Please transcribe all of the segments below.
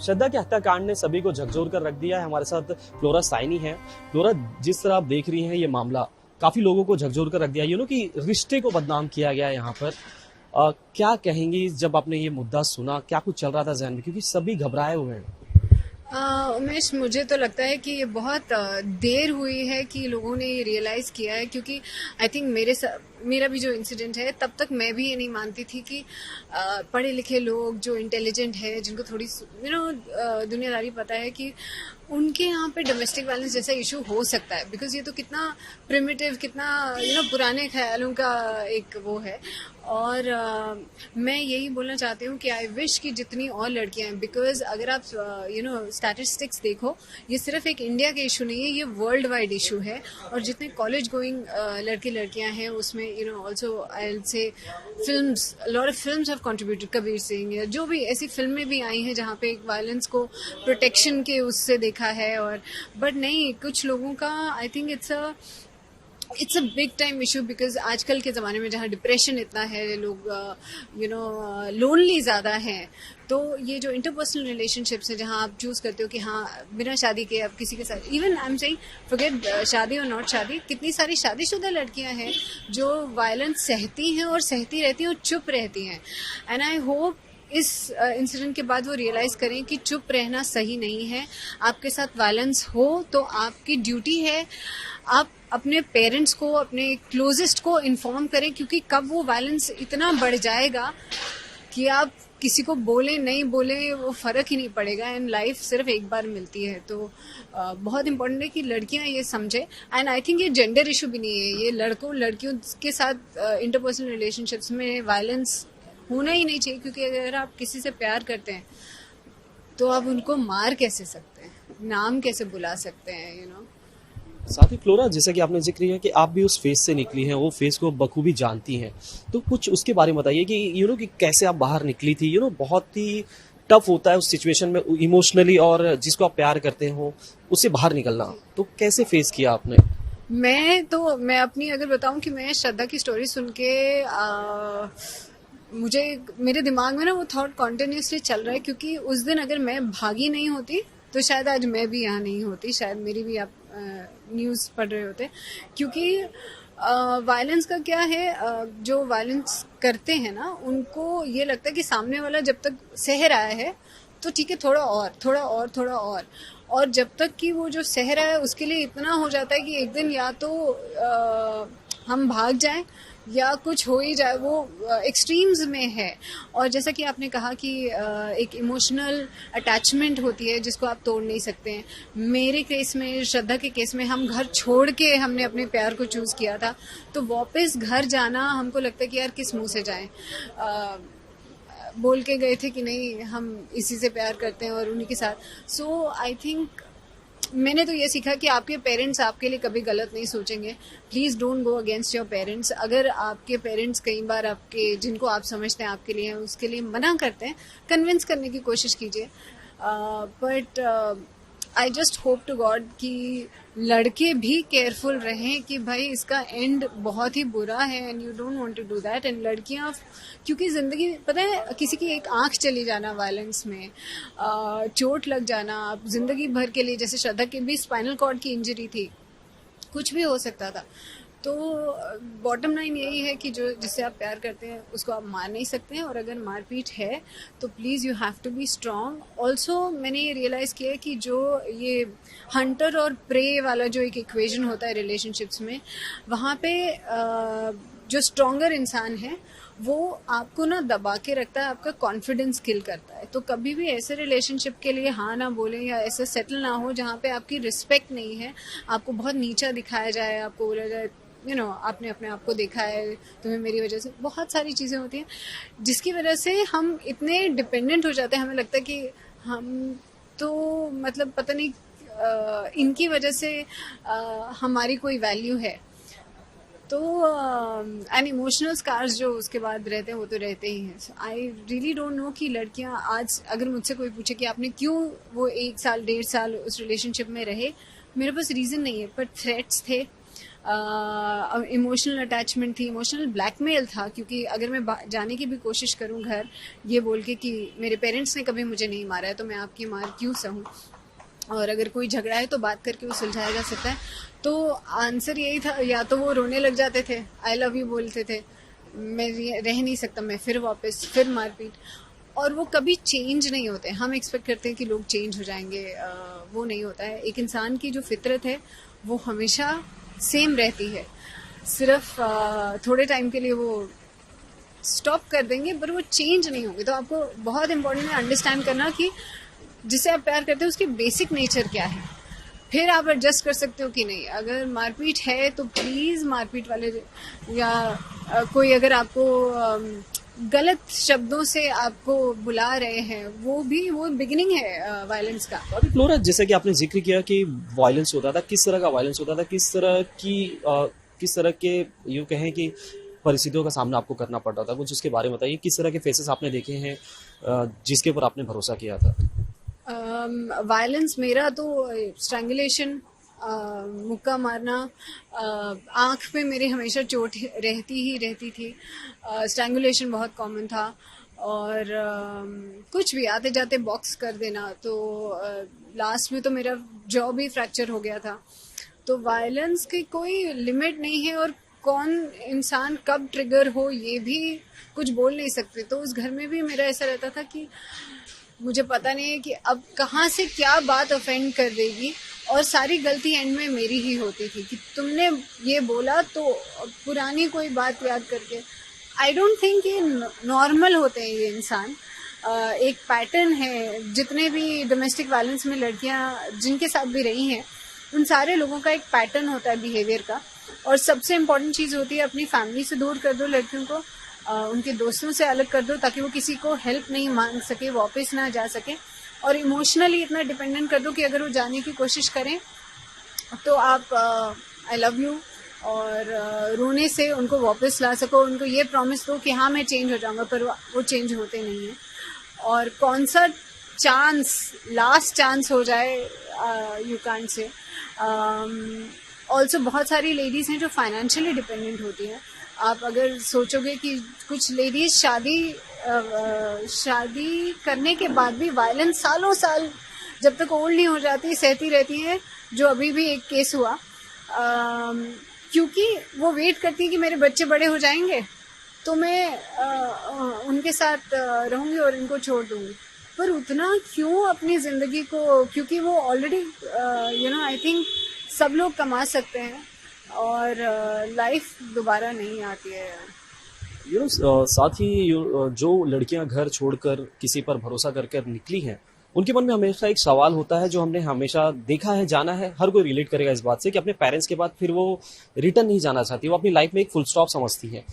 श्रद्धा के हत्याकांड ने सभी को झकझोर कर रख दिया है। हमारे साथ फ्लोरा साइनी है। फ्लोरा, जिस तरह आप देख रही हैं ये मामला काफी लोगों को झकझोर कर रख दिया, कि रिश्ते को बदनाम किया गया है यहाँ पर। क्या कहेंगी जब आपने ये मुद्दा सुना, क्या कुछ चल रहा था जहन में, क्योंकि सभी घबराए हुए हैं। उमेश, मुझे तो लगता है कि ये बहुत देर हुई है कि लोगों ने ये रियलाइज़ किया है, क्योंकि आई थिंक मेरा भी जो इंसिडेंट है तब तक मैं भी ये नहीं मानती थी कि पढ़े लिखे लोग जो इंटेलिजेंट है, जिनको थोड़ी दुनियादारी पता है, कि उनके यहाँ पे डोमेस्टिक वायलेंस जैसा इशू हो सकता है। बिकॉज ये तो कितना प्रिमिटिव, कितना पुराने ख्यालों का एक वो है। और मैं यही बोलना चाहती हूँ कि आई विश कि जितनी और लड़कियां हैं, बिकॉज अगर आप स्टैटिस्टिक्स देखो, ये सिर्फ एक इंडिया का इशू नहीं है, ये वर्ल्ड वाइड इशू है। और जितने कॉलेज गोइंग लड़के लड़कियां हैं उसमें also I will say films, lot of films have contributed. Kabir Singh, जो भी ऐसी फिल्में भी आई हैं जहाँ पे वायलेंस को प्रोटेक्शन के उससे देखा है। और बट नहीं, कुछ लोगों का I think it's a big time issue, because आजकल के ज़माने में जहाँ डिप्रेशन इतना है, लोग लोनली ज़्यादा हैं, तो ये जो इंटरपर्सनल रिलेशनशिप्स है जहाँ आप चूज़ करते हो कि हाँ बिना शादी के आप किसी के साथ, even I am saying forget शादी और नॉट शादी, कितनी सारी शादीशुदा लड़कियाँ हैं जो वायलेंस सहती हैं और सहती रहती हैं और चुप रहती हैं। एंड आई होप इस इंसिडेंट के बाद वो रियलाइज करें कि चुप रहना सही नहीं है। आपके साथ वायलेंस हो तो आपकी ड्यूटी है आप अपने पेरेंट्स को, अपने क्लोजेस्ट को इन्फॉर्म करें, क्योंकि कब वो वायलेंस इतना बढ़ जाएगा कि आप किसी को बोले नहीं बोले वो फ़र्क ही नहीं पड़ेगा। एंड लाइफ सिर्फ एक बार मिलती है, तो बहुत इंपॉर्टेंट है कि लड़कियां ये समझें। एंड आई थिंक ये जेंडर इशू भी नहीं है, ये लड़कों लड़कियों के साथ इंटरपर्सनल रिलेशनशिप्स में वायलेंस होना ही नहीं चाहिए। क्योंकि अगर आप किसी से प्यार करते हैं तो आप उनको मार कैसे सकते हैं, नाम कैसे बुला सकते हैं, साथ ही फ्लोरा, जैसा कि आपने जिक्र किया कि आप भी उस फेज से निकली हैं, वो फेज को बखूबी जानती हैं, तो कुछ उसके बारे में बताइए कि कि कैसे आप बाहर निकली थी। बहुत ही टफ होता है उस सिचुएशन में इमोशनली, और जिसको आप प्यार करते हो उससे बाहर निकलना, तो कैसे फेस किया आपने? मैं अपनी अगर बताऊं कि मैं श्रद्धा की स्टोरी सुन के मुझे मेरे दिमाग में ना वो थॉट कॉन्टिन्यूसली चल रहा है, क्योंकि उस दिन अगर मैं भागी नहीं होती तो शायद आज मैं भी यहाँ नहीं होती, शायद मेरी भी आप न्यूज़ पढ़ रहे होते। क्योंकि वायलेंस का क्या है, जो वायलेंस करते हैं ना उनको ये लगता है कि सामने वाला जब तक सह रहा है तो ठीक है, थोड़ा और और जब तक कि वो जो सह रहा है उसके लिए इतना हो जाता है कि एक दिन या तो हम भाग जाएं या कुछ हो ही जाए, वो एक्सट्रीम्स में है। और जैसा कि आपने कहा कि एक इमोशनल अटैचमेंट होती है जिसको आप तोड़ नहीं सकते हैं। मेरे केस में, श्रद्धा के केस में, हम घर छोड़ के हमने अपने प्यार को चूज़ किया था, तो वापस घर जाना हमको लगता है कि यार किस मुंह से जाएं। बोल के गए थे कि नहीं हम इसी से प्यार करते हैं और उन्हीं के साथ। सो आई थिंक मैंने तो ये सीखा कि आपके पेरेंट्स आपके लिए कभी गलत नहीं सोचेंगे। Please don't go against your parents. अगर आपके पेरेंट्स कई बार आपके, जिनको आप समझते हैं आपके लिए, उसके लिए मना करते हैं, कन्विंस करने की कोशिश कीजिए। But I just hope to God कि लड़के भी केयरफुल रहें कि भाई इसका एंड बहुत ही बुरा है and you don't want to do that. And लड़कियां, क्योंकि ज़िंदगी, पता है, किसी की एक आंख चली जाना वायलेंस में, चोट लग जाना, आप ज़िंदगी भर के लिए, जैसे श्रद्धा की भी स्पाइनल कॉर्ड की इंजरी थी, कुछ भी हो सकता था। तो बॉटम लाइन यही है कि जो जिससे आप प्यार करते हैं उसको आप मार नहीं सकते हैं, और अगर मारपीट है तो please you have to be strong. Also मैंने ये रियलाइज़ किया है कि जो ये हंटर और प्रे वाला जो एक इक्वेशन होता है रिलेशनशिप्स में, वहाँ पे जो स्ट्रॉन्गर इंसान है वो आपको ना दबा के रखता है, आपका कॉन्फिडेंस किल करता है। तो कभी भी ऐसे रिलेशनशिप के लिए हाँ ना बोलें, या ऐसे सेटल ना हो जहाँ पे आपकी रिस्पेक्ट नहीं है, आपको बहुत नीचा दिखाया जाए, आपको बोला जाए आपने अपने आप को देखा है, तुम्हें मेरी वजह से, बहुत सारी चीज़ें होती हैं जिसकी वजह से हम इतने डिपेंडेंट हो जाते हैं। हमें लगता है कि हम तो मतलब पता नहीं इनकी वजह से हमारी कोई वैल्यू है। तो एंड इमोशनल स्कार्स जो उसके बाद रहते हैं वो तो रहते ही हैं। आई रियली डोंट नो कि लड़कियां आज, अगर मुझसे कोई पूछे कि आपने क्यों वो 1 साल 1.5 साल उस रिलेशनशिप में रहे, मेरे पास रीज़न नहीं है, पर थ्रेट्स थे, इमोशनल अटैचमेंट थी, इमोशनल ब्लैकमेल था, क्योंकि अगर मैं जाने की भी कोशिश करूं घर ये बोल के कि मेरे पेरेंट्स ने कभी मुझे नहीं मारा है तो मैं आपकी मार क्यों सहूं, और अगर कोई झगड़ा है तो बात करके वो सुलझाया जा सकता है, तो आंसर यही था, या तो वो रोने लग जाते थे, आई लव यू बोलते थे, मैं रह नहीं सकता, मैं फिर वापस फिर मारपीट, और वो कभी चेंज नहीं होते। हम एक्सपेक्ट करते हैं कि लोग चेंज हो जाएंगे, वो नहीं होता है। एक इंसान की जो फितरत है वो हमेशा सेम रहती है, सिर्फ थोड़े टाइम के लिए वो स्टॉप कर देंगे पर वो चेंज नहीं होंगे। तो आपको बहुत इंपॉर्टेंट है अंडरस्टैंड करना कि जिसे आप प्यार करते हो उसकी बेसिक नेचर क्या है, फिर आप एडजस्ट कर सकते हो कि नहीं। अगर मारपीट है तो प्लीज मारपीट वाले, या कोई अगर आपको गलत शब्दों से आपको बुला रहे हैं, वो बिगिनिंग है वायलेंस का। अभी फ्लोरा, जैसे कि आपने जिक्र किया कि वायलेंस होता था, किस तरह का वायलेंस होता था, किस तरह के यूँ कहें कि परिस्थितियों का सामना आपको करना पड़ता था, कुछ उसके बारे में बताइए। किस तरह के फेसेस आपने देखे हैं जिसके ऊपर आपने भरोसा किया था? वायलेंस मेरा तो स्ट्रैंगुलेशन, मुक्का मारना, आँख पे मेरे हमेशा चोट रहती थी, स्ट्रैंगुलेशन बहुत कॉमन था, और कुछ भी आते जाते बॉक्स कर देना, तो लास्ट में तो मेरा जॉ भी फ्रैक्चर हो गया था। तो वायलेंस की कोई लिमिट नहीं है, और कौन इंसान कब ट्रिगर हो ये भी कुछ बोल नहीं सकते। तो उस घर में भी मेरा ऐसा रहता था कि मुझे पता नहीं है कि अब कहाँ से क्या बात ऑफेंड कर देगी, और सारी गलती एंड में मेरी ही होती थी कि तुमने ये बोला, तो पुरानी कोई बात याद करके। आई डोंट थिंक ये नॉर्मल होते हैं ये इंसान, एक पैटर्न है। जितने भी डोमेस्टिक वायलेंस में लड़कियां जिनके साथ भी रही हैं, उन सारे लोगों का एक पैटर्न होता है बिहेवियर का, और सबसे इम्पोर्टेंट चीज़ होती है अपनी फैमिली से दूर कर दो लड़कियों को, उनके दोस्तों से अलग कर दो ताकि वो किसी को हेल्प नहीं मांग सके, वापस ना जा सके, और इमोशनली इतना डिपेंडेंट कर दो कि अगर वो जाने की कोशिश करें तो आप आई लव यू और रोने से उनको वापस ला सको, उनको ये प्रॉमिस दो कि हाँ मैं चेंज हो जाऊंगा, पर वो चेंज होते नहीं हैं। और कौन सा चांस लास्ट चांस हो जाए, यू कांट से। ऑल्सो बहुत सारी लेडीज़ हैं जो फाइनेंशियली डिपेंडेंट होती हैं। आप अगर सोचोगे कि कुछ लेडीज शादी करने के बाद भी वायलेंस सालों साल जब तक ओल्ड नहीं हो जाती सहती रहती हैं, जो अभी भी एक केस हुआ, क्योंकि वो वेट करती है कि मेरे बच्चे बड़े हो जाएंगे तो मैं उनके साथ रहूंगी और इनको छोड़ दूंगी। पर उतना क्यों अपनी जिंदगी को, क्योंकि वो ऑलरेडी आई थिंक सब लोग कमा सकते हैं और लाइफ दोबारा नहीं आती है। साथ ही जो लड़कियां घर छोड़कर किसी पर भरोसा कर निकली हैं, उनके मन में हमेशा एक सवाल होता है जो हमने हमेशा देखा है, जाना है, हर कोई रिलेट करेगा इस बात से कि अपने पेरेंट्स के बाद फिर वो रिटर्न नहीं जाना चाहती, वो अपनी लाइफ में एक फुल स्टॉप समझती है।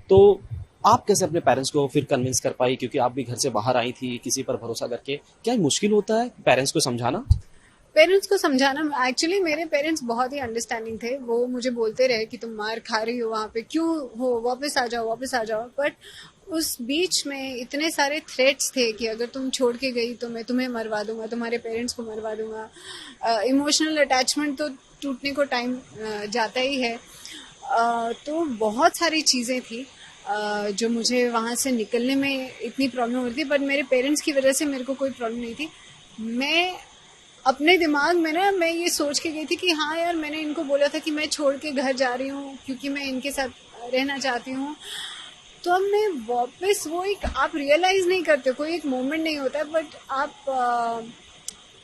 तो आप कैसे अपने पेरेंट्स को फिर कन्विंस कर पाई, क्योंकि आप भी घर से बाहर आई थी किसी पर भरोसा करके? क्या मुश्किल होता है पेरेंट्स को समझाना? पेरेंट्स को समझाना, एक्चुअली मेरे पेरेंट्स बहुत ही अंडरस्टैंडिंग थे। वो मुझे बोलते रहे कि तुम मार खा रही हो वहाँ पे, क्यों हो, वापस आ जाओ वापस आ जाओ। बट उस बीच में इतने सारे थ्रेट्स थे कि अगर तुम छोड़ के गई तो मैं तुम्हें मरवा दूंगा, तुम्हारे पेरेंट्स को मरवा दूंगा। इमोशनल अटैचमेंट तो टूटने को टाइम जाता ही है। तो बहुत सारी चीज़ें थी जो मुझे वहाँ से निकलने में इतनी प्रॉब्लम होती थी, बट मेरे पेरेंट्स की वजह से मेरे को कोई प्रॉब्लम नहीं थी। मैं अपने दिमाग में ना मैं ये सोच के गई थी कि हाँ यार, मैंने इनको बोला था कि मैं छोड़ के घर जा रही हूँ क्योंकि मैं इनके साथ रहना चाहती हूँ। तो अब मैं वापस, वो एक आप रियलाइज नहीं करते, कोई एक मोमेंट नहीं होता, बट आप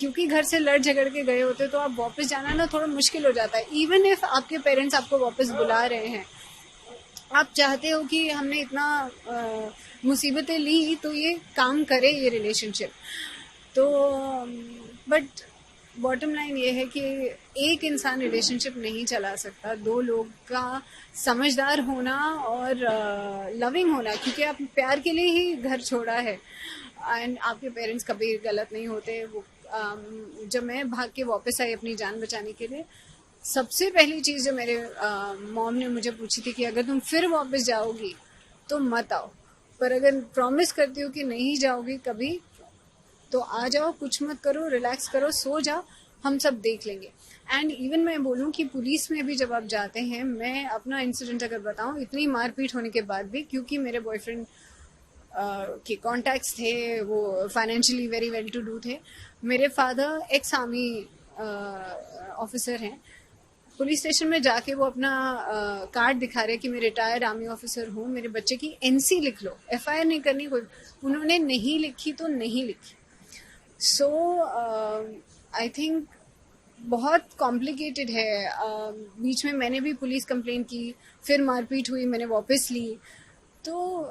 क्योंकि घर से लड़ झगड़ के गए होते तो आप वापस जाना ना थोड़ा मुश्किल हो जाता है। इवन इफ आपके पेरेंट्स आपको वापस बुला रहे हैं, आप चाहते हो कि हमने इतना मुसीबतें ली तो ये काम करे ये रिलेशनशिप। तो बट बॉटम लाइन ये है कि एक इंसान रिलेशनशिप नहीं चला सकता, दो लोग का समझदार होना और लविंग होना, क्योंकि आप प्यार के लिए ही घर छोड़ा है। एंड आपके पेरेंट्स कभी गलत नहीं होते। वो जब मैं भाग के वापस आई अपनी जान बचाने के लिए, सबसे पहली चीज़ जो मेरे मॉम ने मुझे पूछी थी कि अगर तुम फिर वापस जाओगी तो मत आओ, पर अगर प्रॉमिस करती हो कि नहीं जाओगी कभी तो आ जाओ, कुछ मत करो, रिलैक्स करो, सो जाओ, हम सब देख लेंगे। एंड इवन मैं बोलूँ कि पुलिस में भी जब आप जाते हैं, मैं अपना इंसिडेंट अगर बताऊँ, इतनी मारपीट होने के बाद भी, क्योंकि मेरे बॉयफ्रेंड के कॉन्टैक्ट्स थे, वो financially very well to do थे, मेरे फादर एक्स आर्मी ऑफिसर हैं, पुलिस स्टेशन में जाके वो अपना कार्ड दिखा रहे कि मैं रिटायर्ड आर्मी ऑफिसर हूँ, मेरे बच्चे की एनसी लिख लो, एफआईआर नहीं करनी कोई। उन्होंने नहीं लिखी तो नहीं लिखी। सो आई थिंक बहुत कॉम्प्लिकेटेड है। बीच में मैंने भी पुलिस कंप्लेंट की, फिर मारपीट हुई, मैंने वापस ली। तो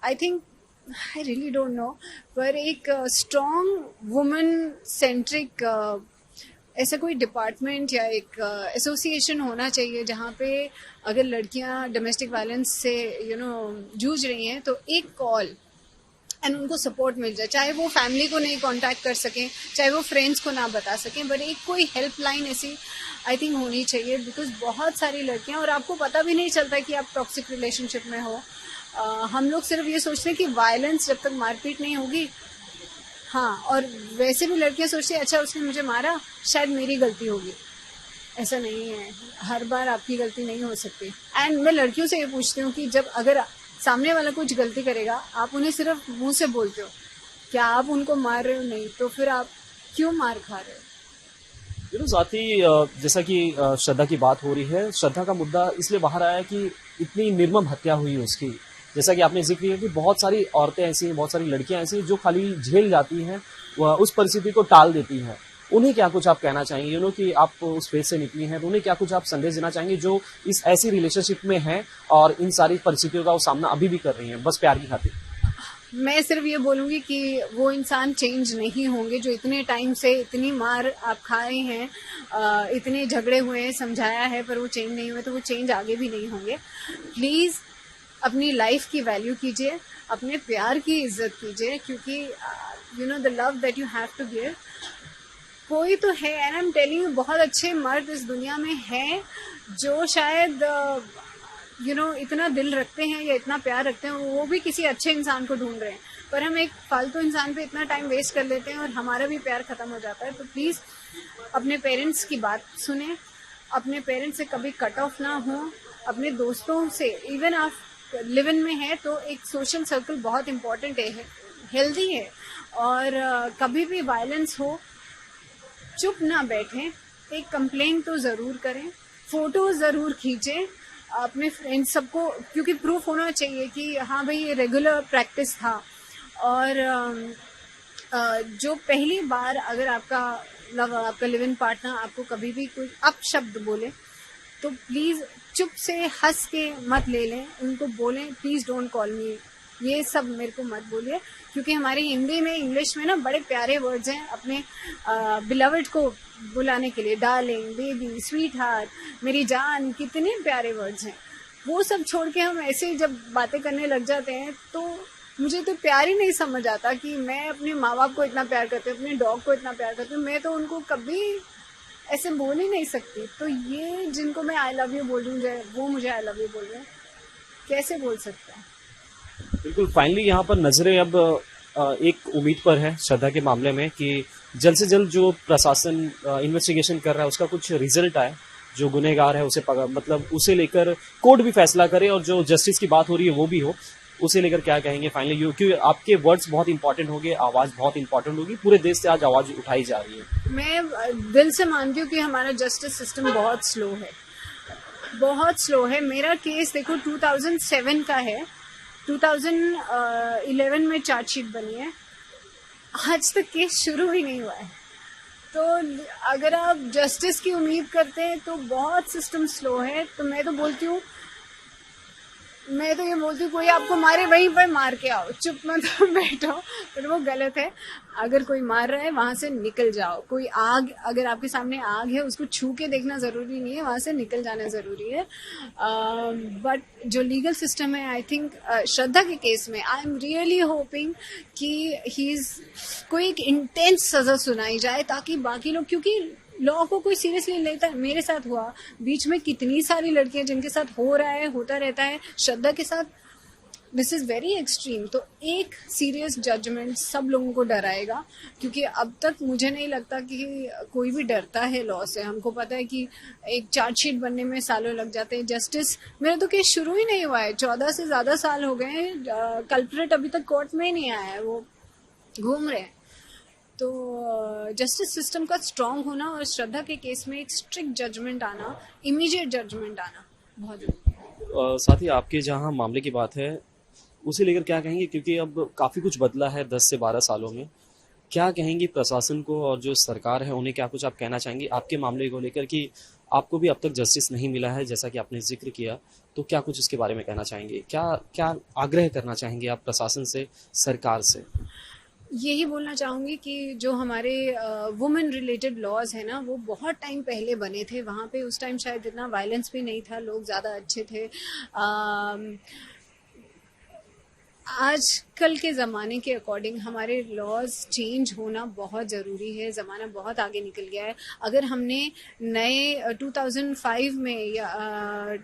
I think, I really don't know, पर एक स्ट्रॉन्ग वुमन सेंट्रिक ऐसा कोई डिपार्टमेंट या एक एसोसिएशन होना चाहिए जहाँ पे अगर लड़कियाँ डोमेस्टिक वायलेंस से जूझ रही हैं तो एक कॉल एंड उनको सपोर्ट मिल जाए, चाहे वो फैमिली को नहीं कांटेक्ट कर सकें, चाहे वो फ्रेंड्स को ना बता सकें, बट एक कोई हेल्पलाइन ऐसी आई थिंक होनी चाहिए। बिकॉज बहुत सारी लड़कियां, और आपको पता भी नहीं चलता कि आप टॉक्सिक रिलेशनशिप में हो। हम लोग सिर्फ ये सोचते हैं कि वायलेंस जब तक मारपीट नहीं होगी, हाँ, और वैसे भी लड़कियां सोचती हैं अच्छा उसने मुझे मारा, शायद मेरी गलती होगी। ऐसा नहीं है, हर बार आपकी गलती नहीं हो सकती। एंड मैं लड़कियों से ये पूछती हूँ कि जब अगर सामने वाला कुछ गलती करेगा, आप उन्हें सिर्फ मुंह से बोलते हो, क्या आप उनको मार रहे हो? नहीं, तो फिर आप क्यों मार खा रहे हो? साथ ही जैसा कि श्रद्धा की बात हो रही है, श्रद्धा का मुद्दा इसलिए बाहर आया कि इतनी निर्मम हत्या हुई उसकी। जैसा कि आपने जिक्र किया कि बहुत सारी औरतें ऐसी हैं, बहुत सारी लड़कियां ऐसी हैं जो खाली झेल जाती हैं, उस परिस्थिति को टाल देती हैं। उन्हें क्या कुछ आप कहना चाहेंगे? कि आप उस फेज से निकली हैं, तो उन्हें क्या कुछ आप संदेश देना चाहेंगे जो इस ऐसी रिलेशनशिप में हैं और इन सारी परिस्थितियों का वो सामना अभी भी कर रही हैं बस प्यार की खातिर? मैं सिर्फ ये बोलूंगी कि वो इंसान चेंज नहीं होंगे जो इतने टाइम से इतनी मार आप खाए हैं, इतने झगड़े हुए हैं, समझाया है, पर वो चेंज नहीं हुए, तो वो चेंज आगे भी नहीं होंगे। प्लीज अपनी लाइफ की वैल्यू कीजिए, अपने प्यार की इज्जत कीजिए, क्योंकि the love that you have to give, कोई तो है। And I am telling you, बहुत अच्छे मर्द इस दुनिया में हैं जो शायद इतना दिल रखते हैं या इतना प्यार रखते हैं, वो भी किसी अच्छे इंसान को ढूंढ रहे हैं, पर हम एक फालतू इंसान पे इतना टाइम वेस्ट कर लेते हैं और हमारा भी प्यार खत्म हो जाता है। तो प्लीज अपने पेरेंट्स की बात सुने, अपने पेरेंट्स से कभी कट ऑफ ना हो, अपने दोस्तों से, इवन आप लिव इन में है तो एक सोशल सर्कल बहुत इंपॉर्टेंट है, हेल्दी है, और कभी भी वायलेंस हो चुप ना बैठें, एक कंप्लेंट तो ज़रूर करें, फोटो ज़रूर खींचें अपने फ्रेंड्स सबको, क्योंकि प्रूफ होना चाहिए कि हाँ भाई ये रेगुलर प्रैक्टिस था। और जो पहली बार अगर आपका लिव इन पार्टनर आपको कभी भी कोई अपशब्द बोले तो प्लीज़ चुप से हंस के मत ले लें, उनको बोलें प्लीज़ डोंट कॉल मी, ये सब मेरे को मत बोलिए, क्योंकि हमारी हिंदी में, इंग्लिश में ना बड़े प्यारे वर्ड्स हैं अपने बिलवड को बुलाने के लिए, डार्लिंग, बेबी, स्वीट हार्ट, मेरी जान, कितने प्यारे वर्ड्स हैं। वो सब छोड़ के हम ऐसे जब बातें करने लग जाते हैं तो मुझे तो प्यार ही नहीं समझ आता कि मैं अपने माँ बाप को इतना प्यार करती हूँ, अपने डॉग को इतना प्यार करती हूँ, मैं तो उनको कभी ऐसे बोल ही नहीं सकती। तो ये जिनको मैं आई लव यू बोल रही हूँ, वो मुझे आई लव यू बोल रहे हैं, कैसे बोल सकते हैं? बिल्कुल, फाइनली यहाँ पर नजरें अब एक उम्मीद पर है श्रद्धा के मामले में कि जल्द से जल्द जो प्रशासन इन्वेस्टिगेशन कर रहा है उसका कुछ रिजल्ट आए, जो गुनहगार है उसे उसे लेकर कोर्ट भी फैसला करे, और जो जस्टिस की बात हो रही है वो भी हो, उसे लेकर क्या कहेंगे फाइनली? क्योंकि आपके वर्ड्स बहुत इंपॉर्टेंट होंगे, आवाज बहुत इंपॉर्टेंट होगी, पूरे देश से आज आवाज उठाई जा रही है। मैं दिल से मानती हूँ कि हमारा जस्टिस सिस्टम बहुत स्लो है, बहुत स्लो है। मेरा केस देखो 2007 का है, 2011 में चार्जशीट बनी है, आज तक केस शुरू ही नहीं हुआ है। तो अगर आप जस्टिस की उम्मीद करते हैं तो बहुत सिस्टम स्लो है। तो मैं तो ये बोलती हूँ कोई आपको मारे वहीं पर मार के आओ, चुप मत बैठो, पर वो गलत है। अगर कोई मार रहा है वहां से निकल जाओ। कोई आग अगर आपके सामने आग है उसको छू के देखना जरूरी नहीं है, वहां से निकल जाना जरूरी है। बट जो लीगल सिस्टम है, आई थिंक श्रद्धा के केस में आई एम रियली होपिंग कि कोई एक इंटेंस सजा सुनाई जाए ताकि बाकी लोग, क्योंकि लॉ को कोई सीरियसली लेता है। मेरे साथ हुआ, बीच में कितनी सारी लड़कियां जिनके साथ हो रहा है, होता रहता है, श्रद्धा के साथ दिस इज़ वेरी एक्सट्रीम। तो एक सीरियस जजमेंट सब लोगों को डराएगा, क्योंकि अब तक मुझे नहीं लगता कि कोई भी डरता है लॉ से। हमको पता है कि एक चार्जशीट बनने में सालों लग जाते हैं। जस्टिस, मेरा तो केस शुरू ही नहीं हुआ है, 14 से ज़्यादा साल हो गए हैं, कल्प्रेट अभी तक कोर्ट में ही नहीं आया है, वो घूम रहे हैं। तो जस्टिस सिस्टम का स्ट्रांग होना और श्रद्धा के केस में एक स्ट्रिक्ट जजमेंट आना, इमीडिएट जजमेंट आना बहुत जरूरी है। साथ ही आपके जहाँ मामले की बात है उसे लेकर क्या कहेंगे, क्योंकि अब काफ़ी कुछ बदला है 10 से 12 सालों में। क्या कहेंगी प्रशासन को और जो सरकार है उन्हें, क्या कुछ आप कहना चाहेंगी आपके मामले को लेकर कि आपको भी अब तक जस्टिस नहीं मिला है जैसा कि आपने जिक्र किया, तो क्या कुछ इसके बारे में कहना चाहेंगे? क्या क्या आग्रह करना चाहेंगे आप प्रशासन से, सरकार से? यही बोलना चाहूँगी कि जो हमारे वुमेन रिलेटेड लॉज है ना, वो बहुत टाइम पहले बने थे। वहाँ पे उस टाइम शायद इतना वायलेंस भी नहीं था, लोग ज़्यादा अच्छे थे। आजकल के ज़माने के अकॉर्डिंग हमारे लॉज चेंज होना बहुत ज़रूरी है। ज़माना बहुत आगे निकल गया है। अगर हमने नए 2005 में या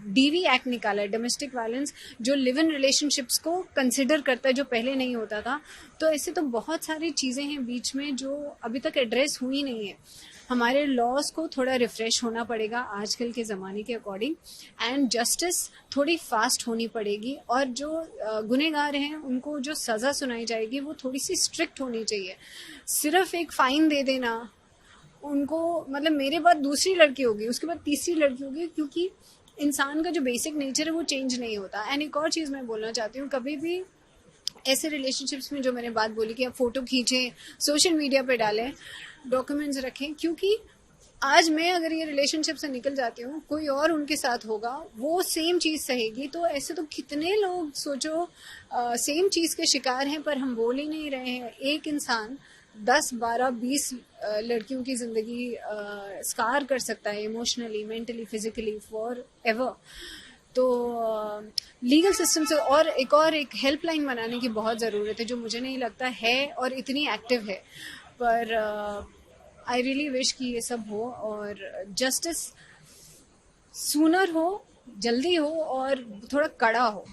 डीवी एक्ट निकाला है, डोमेस्टिक वायलेंस, जो लिव इन रिलेशनशिप्स को कंसिडर करता है, जो पहले नहीं होता था। तो ऐसे तो बहुत सारी चीज़ें हैं बीच में जो अभी तक एड्रेस हुई नहीं है। हमारे लॉज को थोड़ा रिफ्रेश होना पड़ेगा आजकल के ज़माने के अकॉर्डिंग, एंड जस्टिस थोड़ी फास्ट होनी पड़ेगी। और जो गुनहगार हैं उनको जो सज़ा सुनाई जाएगी वो थोड़ी सी स्ट्रिक्ट होनी चाहिए। सिर्फ एक फ़ाइन दे देना उनको, मतलब मेरे बाद दूसरी लड़की होगी, उसके बाद तीसरी लड़की होगी, क्योंकि इंसान का जो बेसिक नेचर है वो चेंज नहीं होता। एंड एक और चीज़ मैं बोलना चाहती हूँ, कभी भी ऐसे रिलेशनशिप्स में जो मैंने बात बोली कि आप फ़ोटो खींचें, सोशल मीडिया पे डालें, डॉक्यूमेंट्स रखें, क्योंकि आज मैं अगर ये रिलेशनशिप से निकल जाती हूँ, कोई और उनके साथ होगा, वो सेम चीज़ सहेगी। तो ऐसे तो कितने लोग सोचो सेम चीज़ के शिकार हैं, पर हम बोल ही नहीं रहे हैं। एक इंसान 10, 12, 20 लड़कियों की ज़िंदगी स्कार कर सकता है, emotionally, mentally, physically, for ever. तो लीगल सिस्टम से और एक हेल्पलाइन बनाने की बहुत ज़रूरत है, जो मुझे नहीं लगता है और इतनी एक्टिव है। पर आई रियली विश कि ये सब हो और जस्टिस सूनर हो, जल्दी हो और थोड़ा कड़ा हो।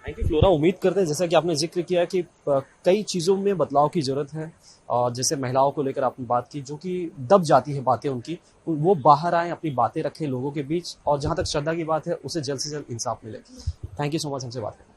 Thank you flora. उम्मीद करते हैं जैसा कि आपने जिक्र किया कि कई चीज़ों में बदलाव की ज़रूरत है, और जैसे महिलाओं को लेकर आपने बात की जो कि दब जाती है बातें उनकी, वो बाहर आएँ, अपनी बातें रखें लोगों के बीच, और जहाँ तक श्रद्धा की बात है उसे जल्द से जल्द इंसाफ मिले। थैंक यू सो मच हमसे बात करने।